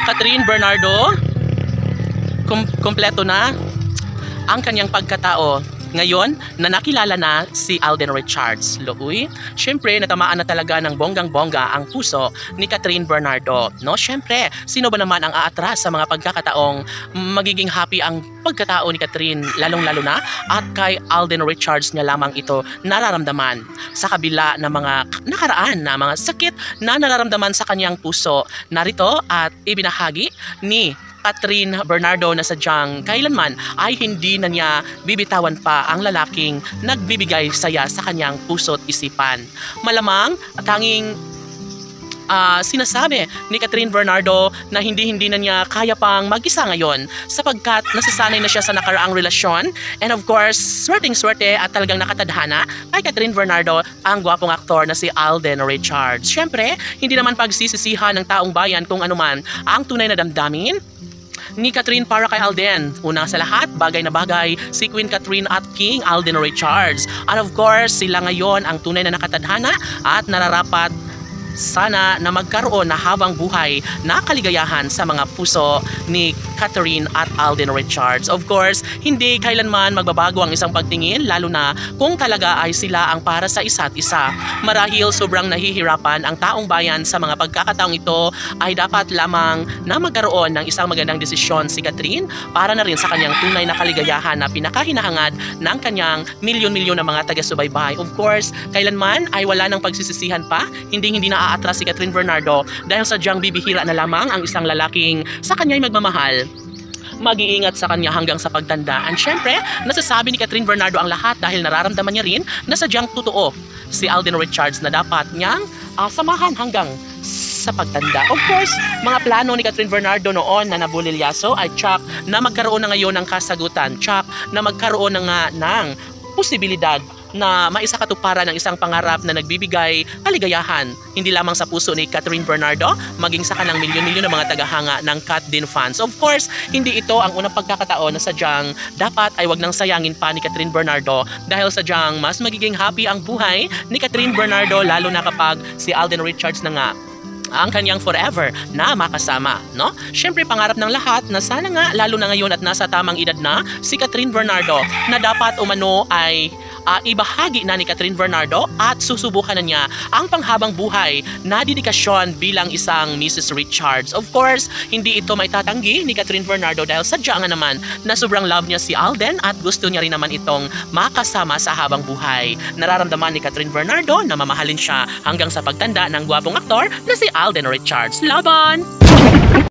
Catherine Bernardo, kumpleto na ang kanyang pagkatao. Ngayon, na nakilala na si Alden Richards. Looy, syempre natamaan na talaga ng bonggang-bongga ang puso ni Catherine Bernardo. No, syempre, sino ba naman ang aatras sa mga pagkakataong magiging happy ang pagkatao ni Catherine, lalong-lalo na at kay Alden Richards niya lamang ito nararamdaman sa kabila ng mga nakaraan na mga sakit na nararamdaman sa kanyang puso. Narito at ibinahagi ni Catherine Bernardo na sadyang kailanman ay hindi na niya bibitawan pa ang lalaking nagbibigay saya sa kanyang puso at isipan. Malamang tanging sinasabi ni Catherine Bernardo na hindi na niya kaya pang mag-isa ngayon sapagkat nasasanay na siya sa nakaraang relasyon, and of course swerteng-swerte at talagang nakatadhana kay Catherine Bernardo ang gwapong aktor na si Alden Richards. Siyempre, hindi naman pagsisisihan ng taong bayan kung anuman ang tunay na damdamin ni Catherine para kay Alden. Una sa lahat, bagay na bagay si Queen Catherine at King Alden Richards. And of course, sila ngayon ang tunay na nakatadhana at nararapat sana na magkaroon na habang buhay na kaligayahan sa mga puso ni Catherine at Alden Richards. Of course, hindi kailanman magbabago ang isang pagtingin, lalo na kung talaga ay sila ang para sa isa't isa. Marahil sobrang nahihirapan ang taong bayan sa mga pagkakataong ito, ay dapat lamang na magkaroon ng isang magandang desisyon si Catherine para na rin sa kanyang tunay na kaligayahan na pinakahinahangad ng kanyang milyon-milyon na mga taga-subaybay. Of course, kailanman ay wala nang pagsisisihan pa, hindi na aatras si Catherine Bernardo dahil sadyang bibihira na lamang ang isang lalaking sa kanya'y magmamahal. Mag-iingat sa kanya hanggang sa pagtanda. And syempre, nasasabi ni Catherine Bernardo ang lahat dahil nararamdaman niya rin na sadyang totoo si Alden Richards na dapat niyang samahan hanggang sa pagtanda. Of course, mga plano ni Catherine Bernardo noon na nabulilyaso ay tsak na magkaroon na ngayon ng kasagutan, tsak na magkaroon na nga ng posibilidad na maisakatuparan ng isang pangarap na nagbibigay kaligayahan hindi lamang sa puso ni Catherine Bernardo, maging sa kanang milyon-milyon na mga tagahanga ng Cat Din fans. Of course, hindi ito ang unang pagkakataon na sadyang dapat ay wag nang sayangin pa ni Catherine Bernardo dahil sadyang mas magiging happy ang buhay ni Catherine Bernardo, lalo na kapag si Alden Richards na nga ang kanyang forever na makasama, no? Siyempre, pangarap ng lahat na sana nga, lalo na ngayon at nasa tamang edad na si Catherine Bernardo, na dapat umano ay ibahagi na ni Catherine Bernardo at susubukan na niya ang panghabang buhay na dedikasyon bilang isang Mrs. Richards. Of course, hindi ito may tatanggi ni Catherine Bernardo dahil sadya nga naman na sobrang love niya si Alden at gusto niya rin naman itong makasama sa habang buhay. Nararamdaman ni Catherine Bernardo na mamahalin siya hanggang sa pagtanda ng gwapong aktor na si Alden Richards. Laban!